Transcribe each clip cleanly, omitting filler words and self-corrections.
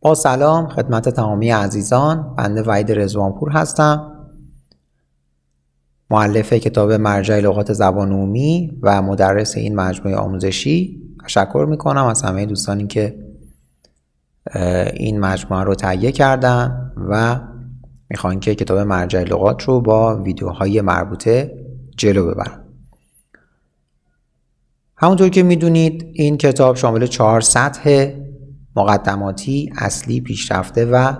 با سلام خدمت تمامی عزیزان، بنده وحید رضوانپور هستم، مؤلف کتاب مرجع لغات زبان عمومی و مدرس این مجموعه آموزشی. تشکر میکنم از همه دوستانی که این مجموعه رو تهیه کردن و میخوان که کتاب مرجع لغات رو با ویدیوهای مربوطه جلو ببرن. همونطور که میدونید این کتاب شامل 4 سطح مقدماتی، اصلی، پیشرفته و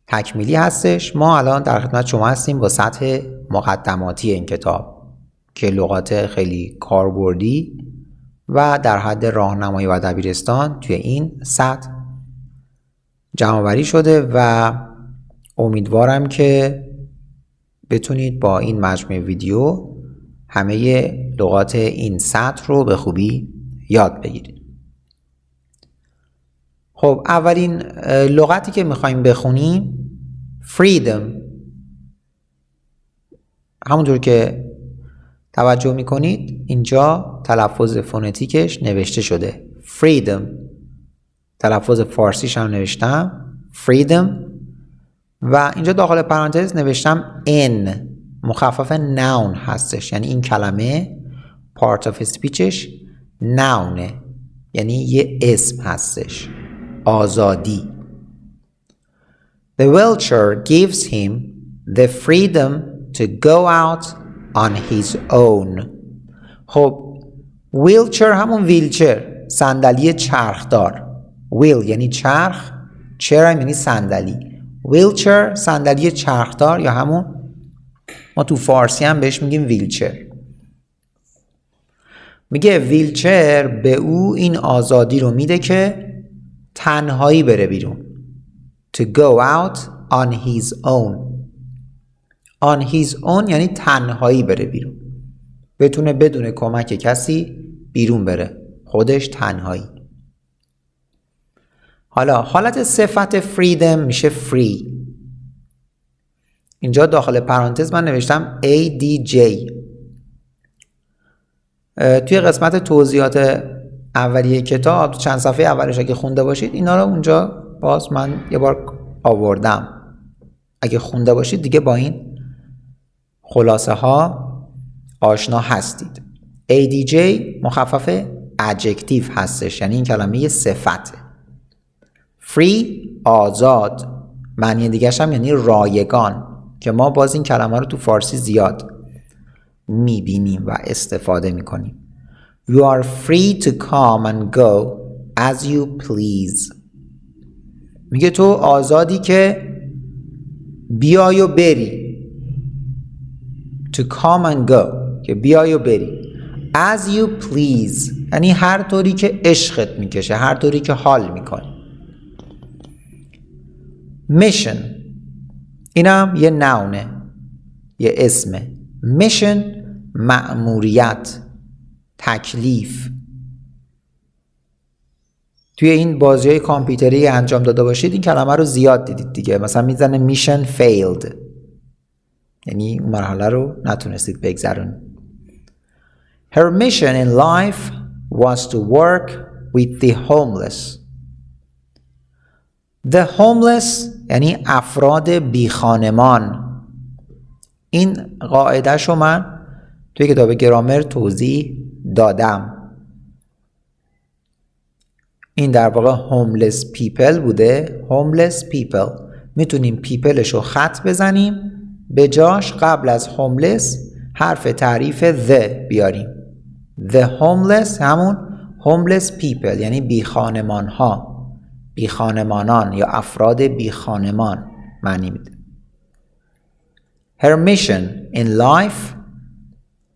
تکمیلی هستش. ما الان در خدمت شما هستیم با سطح مقدماتی این کتاب که لغات خیلی کاربردی و در حد راهنمایی و دبیرستان توی این سطح جمع‌آوری شده و امیدوارم که بتونید با این مجموعه ویدیو همه لغات این سطح رو به خوبی یاد بگیرید. خب اولین لغتی که میخوایم بخونیم freedom. همونطور که توجه میکنید اینجا تلفظ فونتیکش نوشته شده freedom. تلفظ فارسیش هم نوشتم freedom و اینجا داخل پرانتز نوشتم n مخفف noun هستش، یعنی این کلمه part of speechش noun، یعنی یه اسم هستش. آزادی. The vulture gives him the freedom to go out on his own. خب wheelchair همون ویلچر، صندلی چرخدار. wheel یعنی چرخ، chair هم یعنی صندلی. wheelchair صندلی چرخدار یا همون ما تو فارسی هم بهش میگیم ویلچر. میگه ویلچر به او این آزادی رو میده که تنهایی بره بیرون. To go out on his own. On his own یعنی تنهایی بره بیرون. بتونه بدون کمک کسی بیرون بره. خودش تنهایی. حالا حالت صفت freedom میشه free. اینجا داخل پرانتز من نوشتم ADJ. توی قسمت توضیحات اولیه کتاب چند صفحه اولش اگه خونده باشید اینا رو اونجا باز من یه بار آوردم. اگه خونده باشید دیگه با این خلاصه ها آشنا هستید. ADJ مخفف adjective هستش، یعنی این کلمه صفته. free آزاد، معنی دیگه‌ش هم یعنی رایگان که ما باز این کلمه رو تو فارسی زیاد میبینیم و استفاده میکنیم. You are free to come and go as you please. میگه تو آزادی که بیای و بری. To come and go که بیای و بری. As you please یعنی هر طوری که عشقت میکشه، هر طوری که حال میکنی. Mission اینم یه نونه، یه اسمه. Mission مأموریت، تکلیف. توی این بازی‌های کامپیوتری انجام داده باشید این کلمه رو زیاد دیدید دیگه. مثلا میزنه mission failed، یعنی اون مرحله رو نتونستید بگذرونید. Her mission in life was to work with the homeless. The homeless یعنی افراد بیخانمان. این قاعده شو من توی کتاب گرامر توضیح دادم. این در واقع homeless people بوده. homeless people میتونیم peopleش رو خط بزنیم، به جاش قبل از homeless حرف تعریف the بیاریم. the homeless همون homeless people یعنی بیخانمان ها، بیخانمانان یا افراد بیخانمان معنی میده. Her mission in life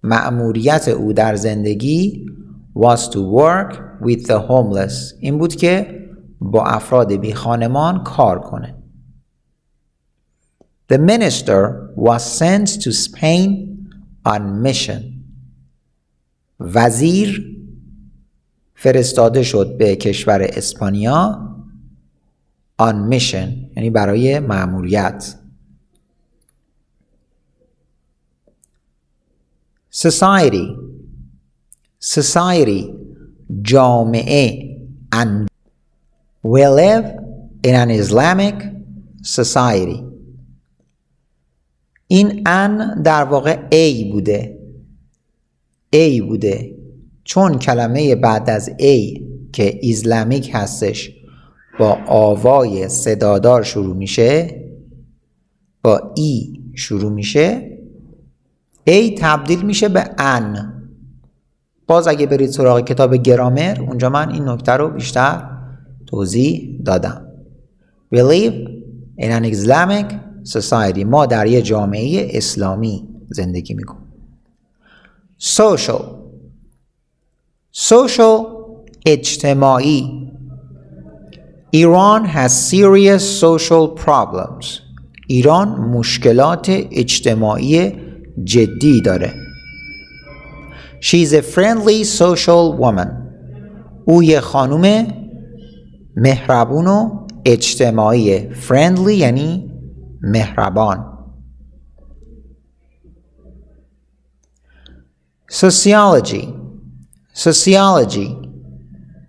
مأموریت او در زندگی was to work with the homeless این بود که با افراد بی خانمان کار کنه. The minister was sent to Spain on mission. وزیر فرستاده شد به کشور اسپانیا on mission یعنی برای مأموریت. Society جامعه We live in an Islamic society. این ان در واقع A بوده چون کلمه بعد از A که ایسلامیک هستش با آوای صدادار شروع میشه، با ای شروع میشه، A تبدیل میشه به ان. باز اگه برید سراغ کتاب گرامر اونجا من این نکته رو بیشتر توضیح دادم. We live in an Islamic society. ما در یه جامعه اسلامی زندگی میکنیم. Social اجتماعی. Iran has serious social problems. ایران مشکلات اجتماعی جدی داره. She's a friendly social woman. او یه خانوم مهربون و اجتماعیه. Friendly یعنی مهربان. Sociology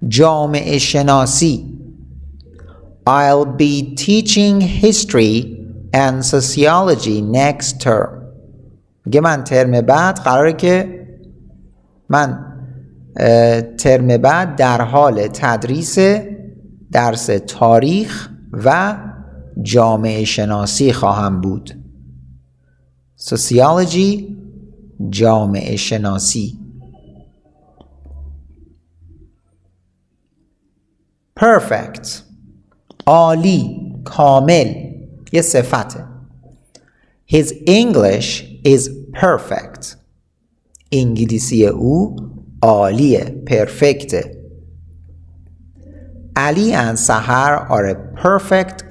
جامعه شناسی. I'll be teaching history and sociology next term. میگه من ترم بعد قراره که ترم بعد در حال تدریس درس تاریخ و جامعه شناسی خواهم بود. Sociology جامعه شناسی. Perfect عالی، کامل، یه صفته. His English is perfect. انگلیسی او عالیه، پرفکته. علی and سحر are a perfect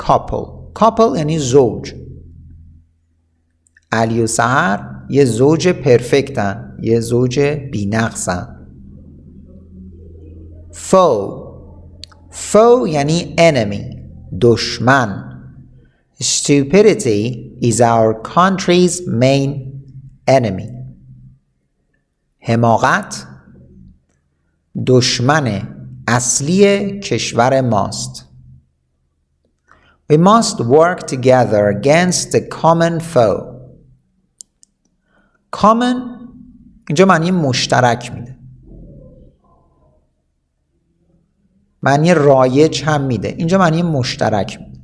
couple یعنی زوج. علی و سحر یه زوج پرفکتن، یه زوج بی‌نقصن. Foe یعنی enemy، دشمن. Stupidity is our country's main enemy. حماقت دشمن اصلی کشور ماست. We must work together against the common foe. Common اینجا معنی مشترک میده، معنی رایج هم میده، اینجا معنی مشترک میده.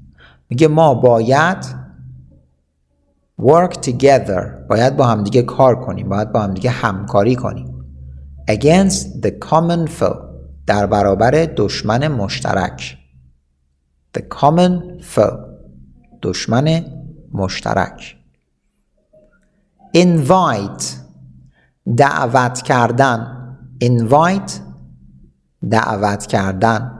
میگه ما باید work together، باید با هم دیگه کار کنیم، باید با هم دیگه همکاری کنیم. Against the common foe در برابر دشمن مشترک. The common foe دشمن مشترک. Invite دعوت کردن. Invite دعوت کردن.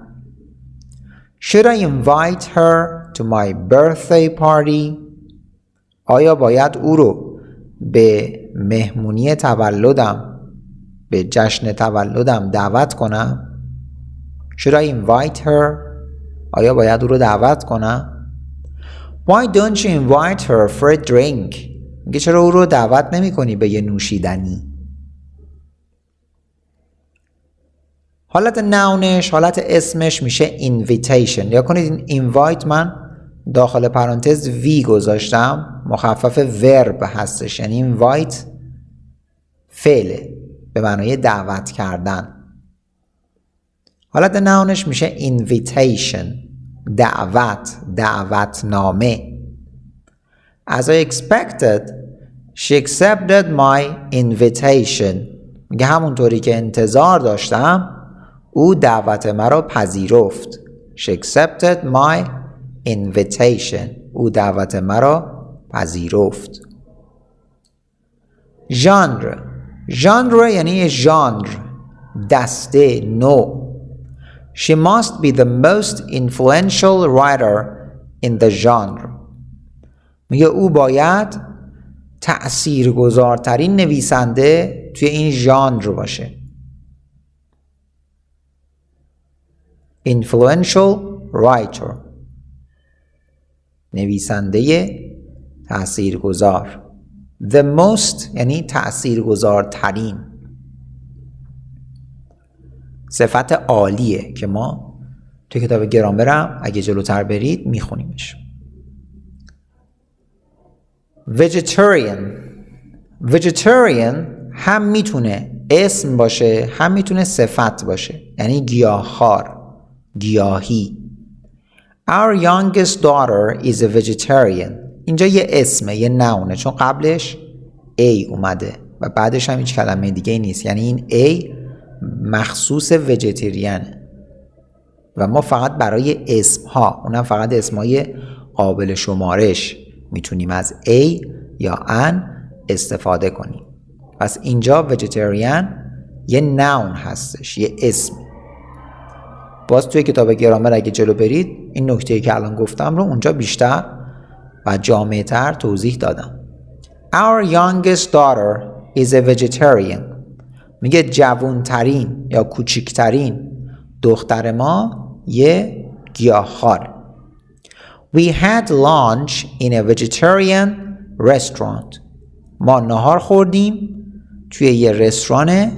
Should I invite her to my birthday party? آیا باید او رو به مهمونی تولدم، به جشن تولدم دعوت کنم؟ Should I invite her؟ آیا باید او رو دعوت کنم؟ Why don't you invite her for a drink؟ میگه چرا او رو دعوت نمی کنی به یه نوشیدنی؟ حالت ناونش، حالت اسمش میشه invitation. یا کنید این invite من داخل پرانتز وی گذاشتم، مخفف ورب هستش، یعنی invite فعله به معنای دعوت کردن. حالت ناونش میشه invitation، دعوتنامه. As I expected, she accepted my invitation. میگه همونطوری که انتظار داشتم او دعوت مرا پذیرفت. She accepted my invitation. او دعوت مرا پذیرفت. ژانر یعنی ژانر، دسته، نوع. She must be the most influential writer in the genre. میگه او باید تأثیرگذارترین نویسنده توی این ژانر باشه. Influential writer نویسنده تأثیرگذار. The most یعنی تأثیرگذارترین. صفت عالیه که ما توی کتاب گرامرم اگه جلوتر برید میخونیمش. vegetarian هم میتونه اسم باشه هم میتونه صفت باشه، یعنی گیاهخوار، گیاهی. Our youngest daughter is a vegetarian. اینجا یه اسمه، یه نونه، چون قبلش A اومده و بعدش هم هیچ کلمه دیگه نیست، یعنی این A مخصوص ویژیتریانه و ما فقط برای اسمها، اونم فقط اسمهای قابل شمارش، میتونیم از A یا an استفاده کنیم. پس اینجا vegetarian یه نون هستش، یه اسم. باز توی کتاب گرامر اگه جلو برید این نکته‌ای که الان گفتم رو اونجا بیشتر و جامع‌تر توضیح دادم. Our youngest daughter is a vegetarian. میگه جوانترین یا کوچکترین دختر ما یه گیاهخوار. We had lunch in a vegetarian restaurant. ما نهار خوردیم توی یه رستوران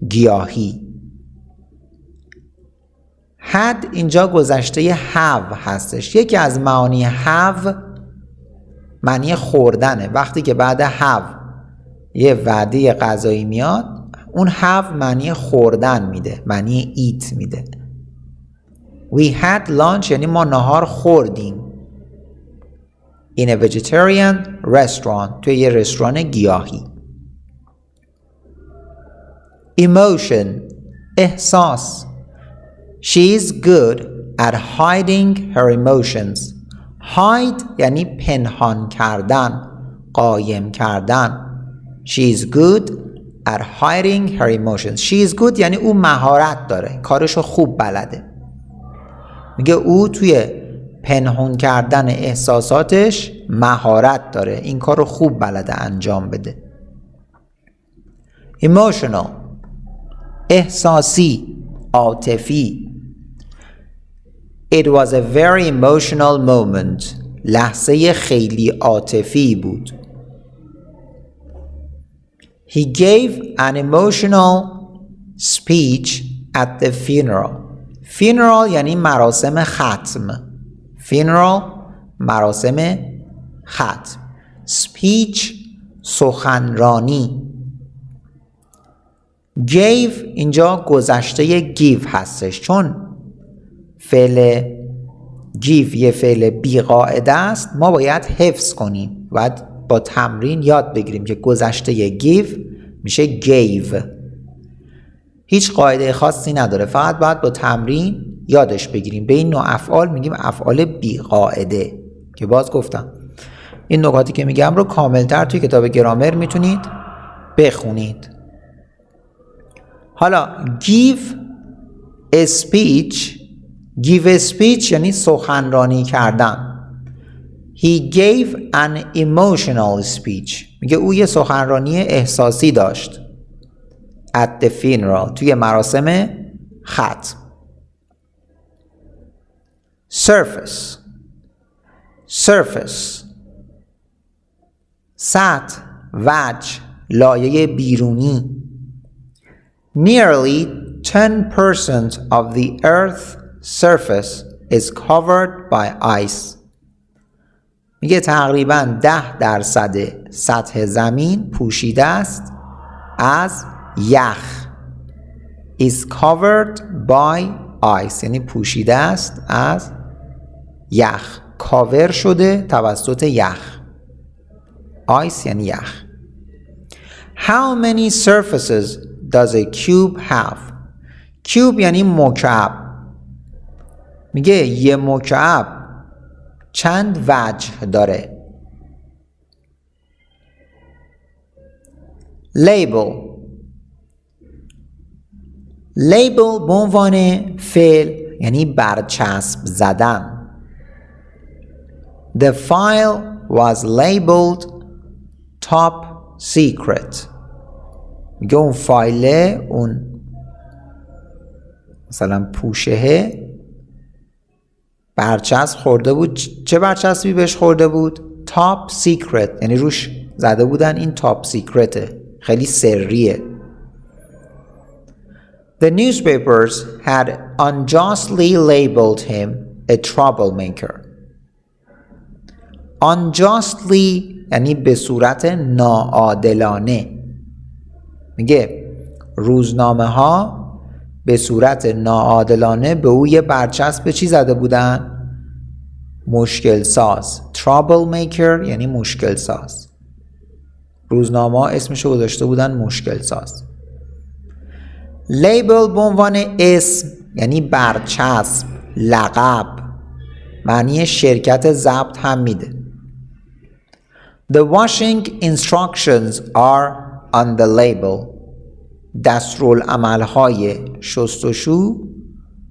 گیاهی. had اینجا گذشته have هستش. یکی از معانی have معنی خوردنه. وقتی که بعد have یه وعده غذایی میاد، اون have معنی خوردن میده، معنی eat میده. We had lunch یعنی ما نهار خوردیم in a vegetarian restaurant توی یه رستوران گیاهی. Emotion احساس. She is good at hiding her emotions. Hide یعنی پنهان کردن، قایم کردن. She is good at hiding her emotions. She is good یعنی او مهارت داره، کارشو خوب بلده. میگه او توی پنهان کردن احساساتش مهارت داره، این کارو خوب بلده انجام بده. Emotional احساسی، عاطفی. It was a very emotional moment. لحظه خیلی عاطفی بود. He gave an emotional speech at the funeral. Funeral یعنی مراسم ختم. Funeral مراسم ختم. Speech سخنرانی. Gave اینجا گذشته give هستش، چون فعل give یه فعل بی قاعده است، ما باید حفظ کنیم، باید با تمرین یاد بگیریم که گذشته give میشه gave. هیچ قاعده خاصی نداره، فقط باید با تمرین یادش بگیریم. به این نوع افعال میگیم افعال بی قاعده که باز گفتم این نکاتی که میگم رو کاملتر توی کتاب گرامر میتونید بخونید. حالا give a speech. Give a speech یعنی سخنرانی کردن. He gave an emotional speech. میگه او یه سخنرانی احساسی داشت. At the funeral توی مراسم ختم. Surface. Surface سطح، وجه، لایه بیرونی. Nearly 10% of the earth's surface is covered by ice. میگه تقریباً 10% سطح زمین پوشیده است از یخ. is covered by ice یعنی پوشیده است از یخ، کاور شده توسط یخ. ice یعنی یخ. How many surfaces does a cube have? cube یعنی مکعب. میگه یه مکعب چند وجه داره. label. label به عنوان فعل یعنی برچسب زدن. The file was labeled top secret. میگه اون فایله، اون مثلا پوشهه برچسب خورده بود. چه برچسبی بهش خورده بود؟ top secret یعنی روش زده بودن این top secretه، خیلی سریه. The newspapers had unjustly labeled him a troublemaker. Unjustly یعنی به صورت ناعادلانه. میگه روزنامه ها به صورت ناعادلانه به او یه برچسب چی زده بودن؟ مشکل ساز. troublemaker یعنی مشکل ساز. روزنامه ها اسمشو گذاشته بودن مشکل ساز. لیبل به عنوان اسم یعنی برچسب، لقب، معنی شرکت ضبط هم میده. The washing instructions are on the label. دستورالعمل‌های شستشو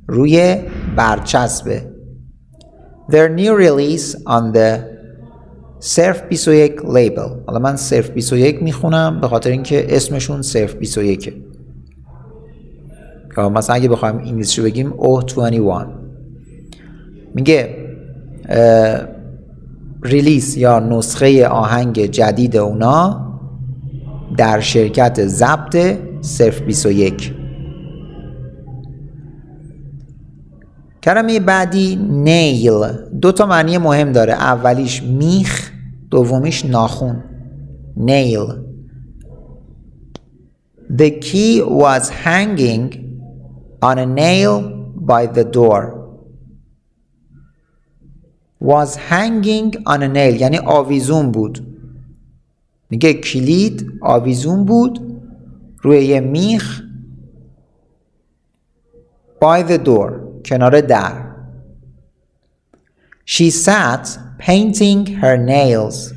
روی برچسبه. Their new release on the صرف 21 label. حالا من صرف 21 میخونم به خاطر اینکه اسمشون صرف 21. یا مثلا اگه بخوایم انگلیسی بگیم O21. میگه ریلیس یا نسخه آهنگ جدید اونا در شرکت ضبط صرف 21. کلمه بعدی نیل 2 تا معنی مهم داره. اولیش میخ، دومیش ناخن. نیل. The key was hanging on a nail by the door. Was hanging on a nail یعنی آویزون بود. میگه کلید آویزون بود روی یه میخ by the door کنار در. She sat painting her nails.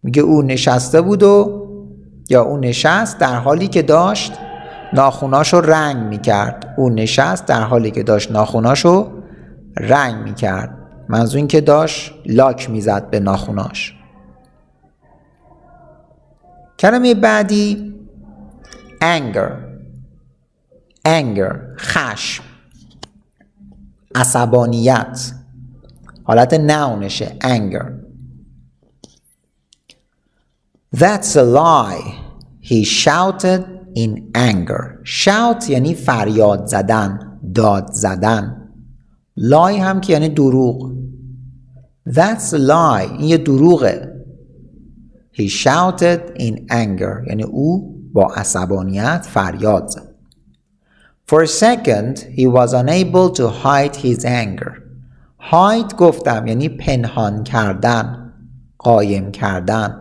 میگه او نشسته بود یا او نشست در حالی که داشت ناخوناشو رنگ میکرد. او نشست در حالی که داشت ناخوناشو رنگ میکرد. منظور این که داشت لاک میزد به ناخوناش. کلمه بعدی anger خشم، عصبانیت، حالت ناونشه anger. That's a lie, he shouted in anger. shout یعنی فریاد زدن، داد زدن. lie هم که یعنی دروغ. That's a lie این یه دروغه. He shouted in anger یعنی او با عصبانیت فریاد زد. For a second he was unable to hide his anger. hide گفتم یعنی پنهان کردن، قایم کردن.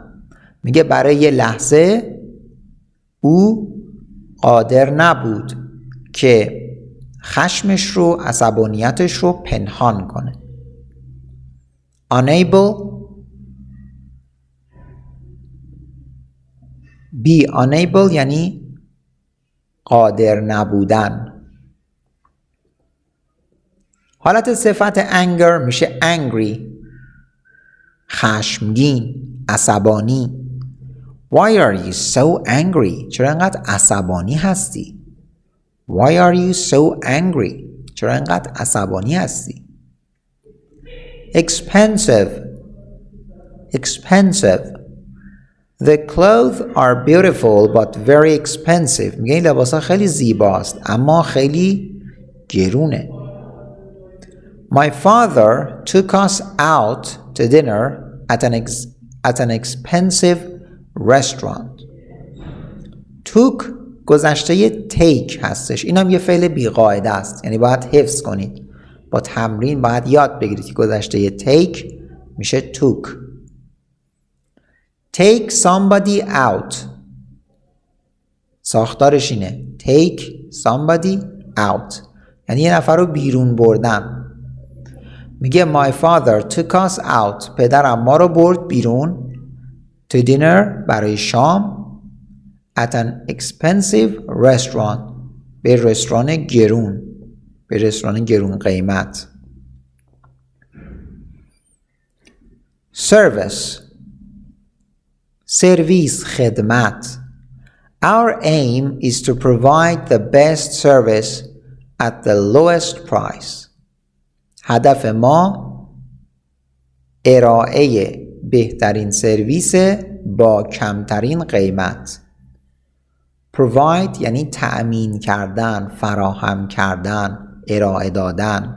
میگه برای یه لحظه او قادر نبود که خشمش رو، عصبانیتش رو پنهان کنه. unable be unable یعنی قادر نبودن. حالت صفت anger میشه angry خشمگین، عصبانی. Why are you so angry؟ چرا انقدر عصبانی هستی؟ Why are you so angry؟ چرا انقدر عصبانی هستی؟ expensive The clothes are beautiful but very expensive. میگه این لباسا خیلی زیباست اما خیلی گرونه. My father took us out to dinner at an expensive restaurant. took گذشته take هستش. این هم یه فعل بیقاعده است، یعنی باید حفظ کنید. با تمرین باید یاد بگیرید که گذشته take میشه took. take somebody out ساختارش اینه take somebody out یعنی یه نفر رو بیرون بردن. میگه my father took us out پدرم ما رو برد بیرون to dinner برای شام at an expensive restaurant به رستوران گرون، به رستوران گرون قیمت. service سرویس، خدمت. Our aim is to provide the best service at the lowest price. هدف ما ارائه بهترین سرویس با کمترین قیمت. provide یعنی تأمین کردن، فراهم کردن، ارائه دادن.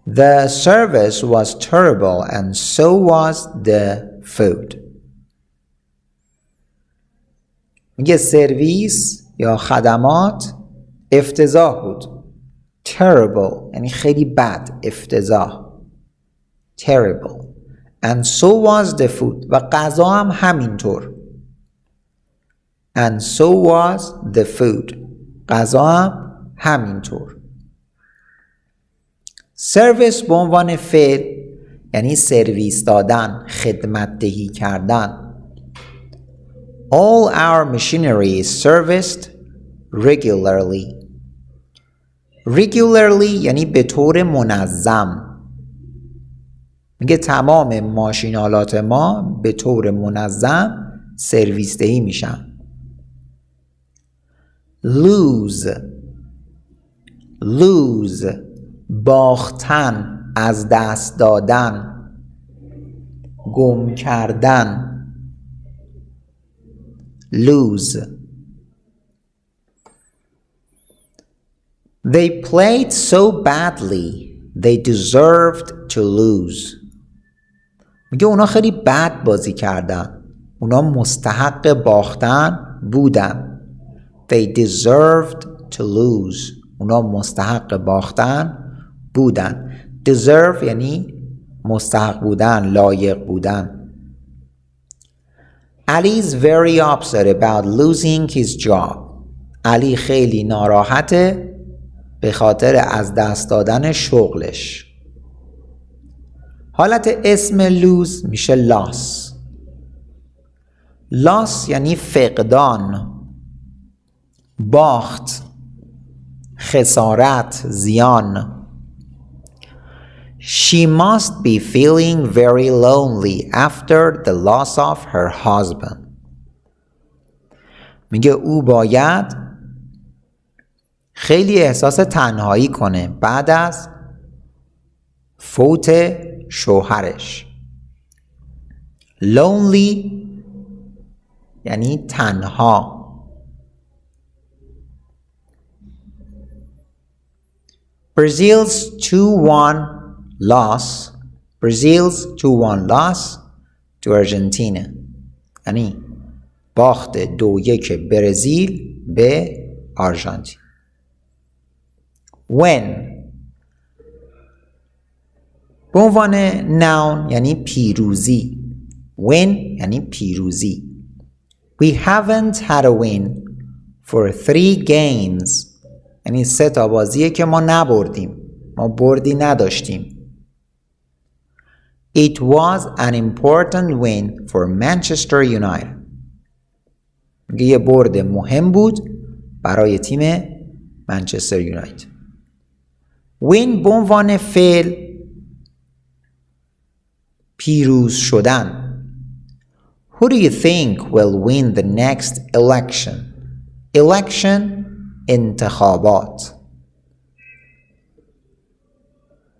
The service was terrible and so was the food. میگه سرویس یا خدمات افتضاح بود. Terrible یعنی خیلی بد، افتضاح. Terrible. And so was the food. و غذا هم همینطور. And so was the food. غذا هم همینطور. سرویس به عنوان فعل یعنی سرویس دادن، خدمت دهی کردن. All our machinery is serviced regularly. Regularly یعنی به طور منظم. میگه تمام ماشینالات ما به طور منظم سرویس دهی میشن. Lose. Lose باختن، از دست دادن، گم کردن. Lose. They played so badly they deserved to lose. میگه اونا خیلی بد بازی کردن، اونا مستحق باختن بودن. They deserved to lose. اونا مستحق باختن بودن. Deserve یعنی مستحق بودن، لایق بودن. Ali is very upset about losing his job. علی خیلی ناراحته به خاطر از دست دادن شغلش. حالت اسم lose میشه loss. loss یعنی فقدان، باخت، خسارت، زیان. She must be feeling very lonely after the loss of her husband. میگه او باید خیلی احساس تنهایی کنه بعد از فوت شوهرش. Lonely یعنی تنها. Brazil's 2-1 loss. Brazil's 2-1 loss to Argentina. یعنی باخت 2-1 برزیل به آرژانتین. When به عنوان noun یعنی پیروزی. Win یعنی پیروزی. We haven't had a win for 3 games. یعنی 3 تا بازیه که ما نبردیم، ما بردی نداشتیم. It was an important win for Manchester United. یه برد مهم بود برای تیم منچستر یونایتد. Win به عنوان فعل پیروز شدن. Who do you think will win the next election? Election انتخابات.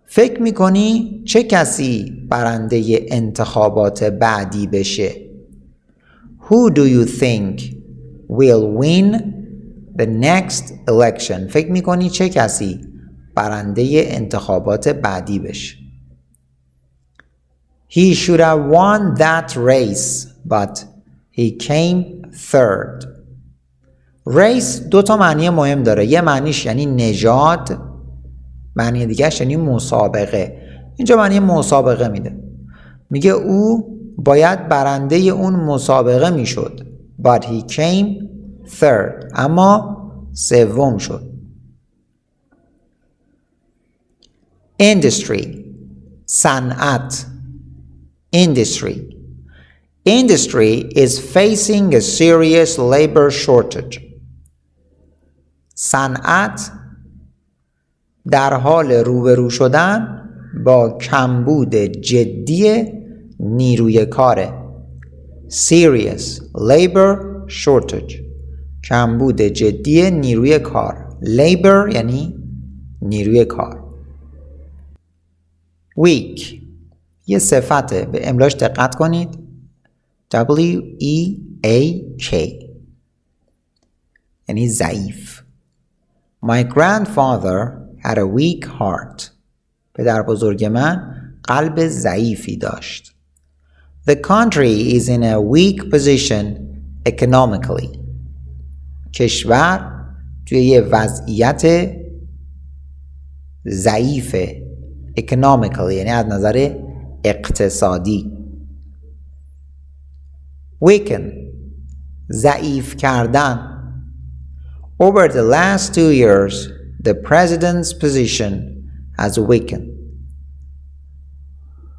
فکر میکنی چه کسی برنده انتخابات بعدی بشه؟ Who do you think will win the next election? فکر میکنی چه کسی برنده انتخابات بعدی بشه؟ He should have won that race, but he came third. Race 2 تا معنی مهم داره. یه معنیش یعنی نژاد، معنی دیگهش یعنی مسابقه. اینجا معنی مسابقه میده. میگه او باید برنده اون مسابقه میشد. But he came third. اما سوم شد. Industry صنعت. Industry. Industry is facing a serious labor shortage. صنعت در حال روبرو شدن با کمبود جدی نیروی کاره. Serious labor shortage. کمبود جدی نیروی کار. Labor یعنی نیروی کار. Weak یه صفته، به املاش دقت کنید. W-E W-E-A-K یعنی ضعیف. My grandfather had a weak heart. پدر بزرگ من قلب ضعیفی داشت. The country is in a weak position economically. کشور توی یه وضعیت ضعیفه. economically یعنی از نظر اقتصادی. weaken ضعیف کردن. Over the last 2 years, the president's position has weakened.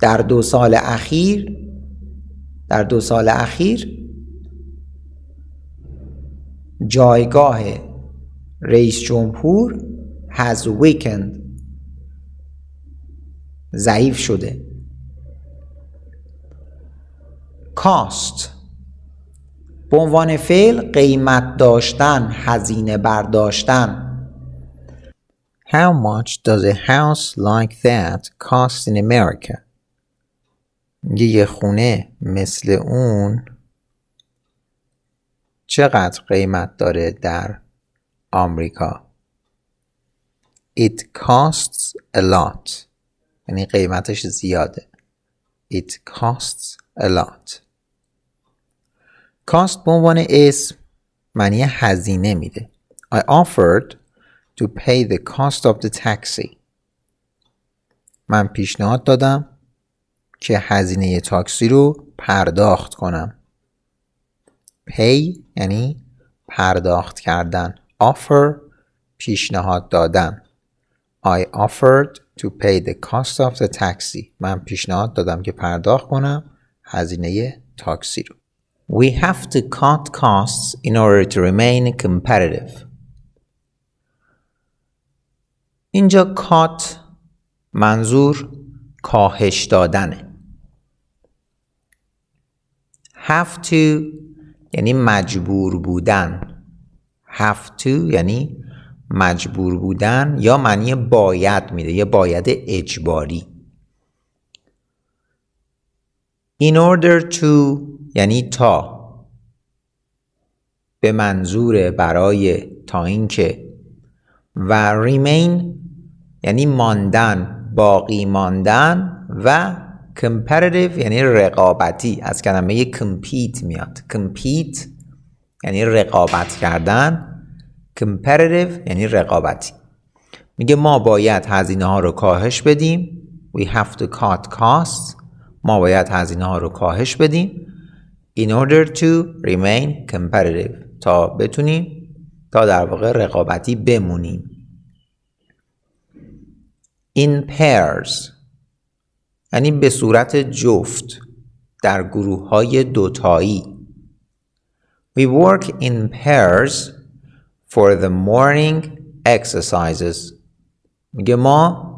در 2 سال اخیر جایگاه رئیس جمهور has weakened ضعیف شده. cost به عنوان فعل قیمت داشتن، هزینه برداشتن. How much does a house like that cost in America? یه خونه مثل اون چقدر قیمت داره در آمریکا؟ It costs a lot. یعنی قیمتش زیاده. It costs a lot. cost به عنوان اسم معنی هزینه میده. I offered to pay the cost of the taxi. من پیشنهاد دادم که هزینه تاکسی رو پرداخت کنم. pay یعنی پرداخت کردن. offer پیشنهاد دادن. I offered to pay the cost of the taxi. من پیشنهاد دادم که پرداخت کنم هزینه تاکسی رو. We have to cut costs in order to remain competitive. اینجا cut منظور کاهش دادنه. have to یعنی مجبور بودن. have to یعنی مجبور بودن یا معنی باید میده، یا باید اجباری. in order to یعنی تا، به منظور برای، تا اینکه، و remain یعنی ماندن، باقی ماندن، و competitive یعنی رقابتی، از کلمه compete میاد. compete یعنی رقابت کردن، competitive یعنی رقابتی. میگه ما باید هزینه ها رو کاهش بدیم. We have to cut costs. ما باید هزینه ها رو کاهش بدیم. In order to remain competitive تا بتونیم، تا در واقع رقابتی بمونیم. In pairs یعنی به صورت جفت، در گروه های دوتایی. We work in pairs for the morning exercises. میگه ما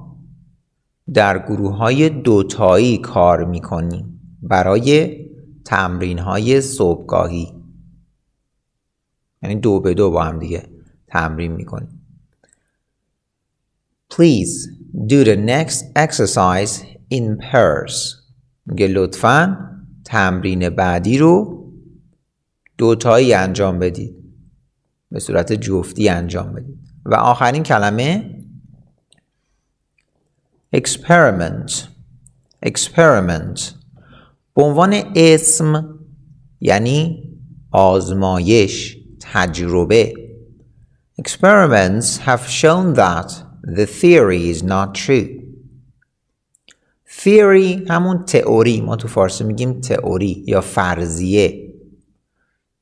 در گروه های دوتایی کار میکنیم برای تمرین های صبحگاهی. یعنی 2 به 2 با هم دیگه تمرین میکنیم. Please do the next exercise in pairs. میگه لطفاً تمرین بعدی رو دوتایی انجام بدید، به صورت جفتی انجام بدید. و آخرین کلمه experiment. experiment به عنوان اسم یعنی آزمایش، تجربه. Experiments have shown that the theory is not true. theory همون تئوری، ما تو فارسی میگیم تئوری یا فرضیه.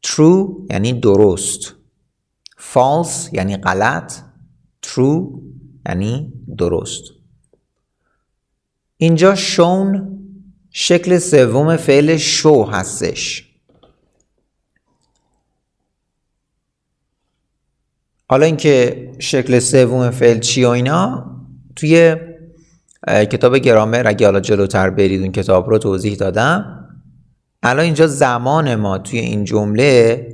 true یعنی درست. false یعنی غلط. true یعنی درست. اینجا shown شکل سوم فعل شو هستش. حالا اینکه شکل سوم فعل چی و اینا توی کتاب گرامر اگه حالا جلوتر برید اون کتاب رو توضیح دادم. الان اینجا زمان ما توی این جمله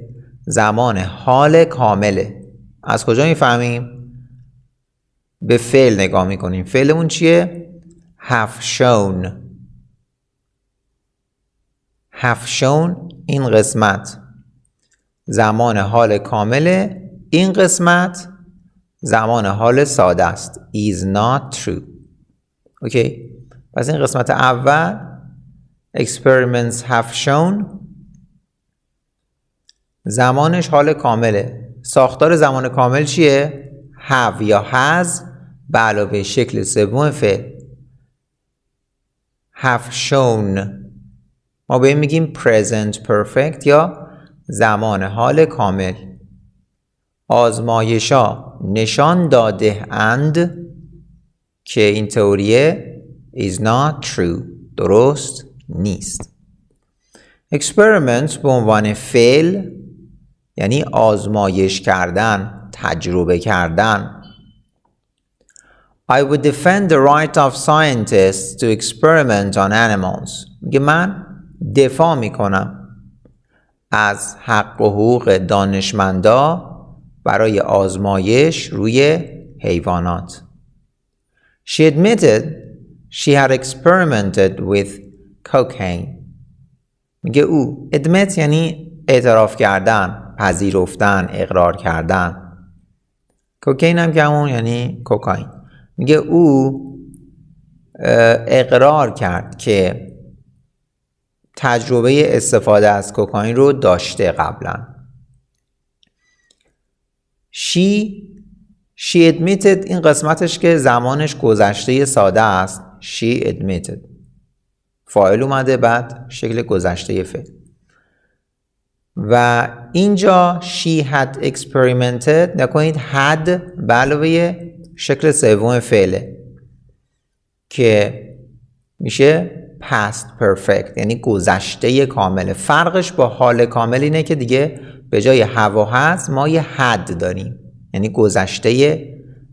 زمان حال کامله. از کجا میفهمیم؟ به فعل نگاه میکنیم. فعلمون چیه؟ have shown. have shown این قسمت زمان حال کامل این قسمت زمان حال ساده است. is not true. اوکی. پس این قسمت اول experiments have shown زمانش حال کامله. ساختار زمان کامل چیه؟ have یا has به علاوه شکل سوم فعل. have shown ما به این میگیم present perfect یا زمان حال کامل. آزمایشا نشان داده اند که این تئوریه is not true درست نیست. experiment به عنوان فعل یعنی آزمایش کردن، تجربه کردن. I would defend the right of scientists to experiment on animals. میگه من دفاع میکنم از حق و حقوق دانشمندا برای آزمایش روی حیوانات. She admitted she had experimented with cocaine. میگه او admit یعنی اعتراف کردن، پذیرفتن، اقرار کردن. کوکین هم که همون یعنی کوکائین. میگه او اقرار کرد که تجربه استفاده از کوکائین رو داشته قبلا. She admitted این قسمتش که زمانش گذشته ساده است. She admitted فاعل اومده بعد شکل گذشته فعل و اینجا she had experimented نکنید had به علاوه شکل سوم فعله که میشه past perfect یعنی گذشته کامل. فرقش با حال کامل اینه که دیگه به جای have و has ما یه had داریم یعنی گذشته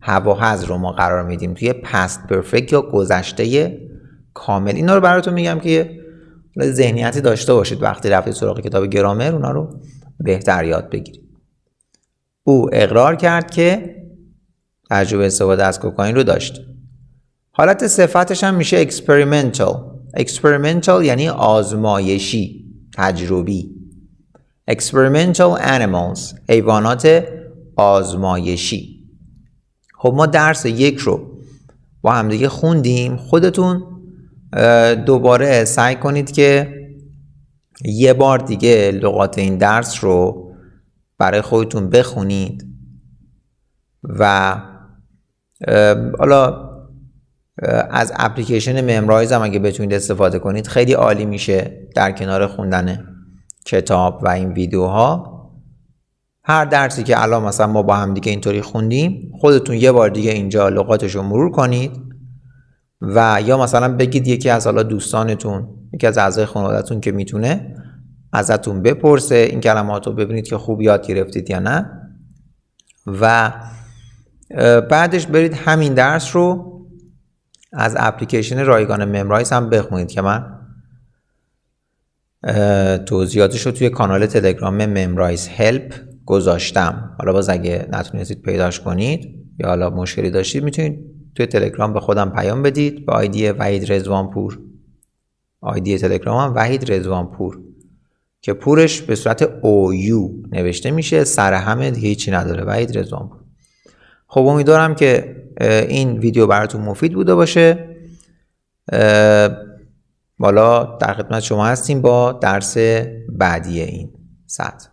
have و has رو ما قرار میدیم توی past perfect یا گذشته کامل. اینا رو براتون میگم که ذهنیتی داشته باشید وقتی رفتید سراغ کتاب گرامر اونا رو بهتر یاد بگیرید. او اقرار کرد که تجربه استفاده از کوکائین رو داشت. حالت صفتش هم میشه experimental. experimental یعنی آزمایشی، تجربی. experimental animals حیوانات آزمایشی. خب ما درس 1 رو با همدیگه خوندیم. خودتون دوباره سعی کنید که یه بار دیگه لغات این درس رو برای خودتون بخونید و حالا از اپلیکیشن ممرایز هم اگه بتونید استفاده کنید خیلی عالی میشه در کنار خوندن کتاب و این ویدیوها. هر درسی که الان مثلا ما با هم دیگه اینطوری خوندیم خودتون یه بار دیگه اینجا لغاتش رو مرور کنید و یا مثلا بگید یکی از حالا دوستانتون، یکی از اعضای خانواده‌تون که میتونه ازتون بپرسه این کلمات رو، ببینید که خوب یاد گرفتید یا نه و بعدش برید همین درس رو از اپلیکیشن رایگان ممرایز هم بخونید که من توضیحاتش رو توی کانال تلگرام ممرایز هلپ گذاشتم. حالا باز اگه نتونستید پیداش کنید یا حالا مشکلی داشتید میتونید توی تلگرام به خودم پیام بدید به آیدی وحید رضوانپور. آیدی تلگرامم وحید رضوانپور که پورش به صورت OU نوشته میشه، سر همه دیگه هیچی نداره، وحید رضوانپور. خب امیدوارم که این ویدیو براتون مفید بوده باشه. بالا در خدمت شما هستیم با درس بعدی این سطح.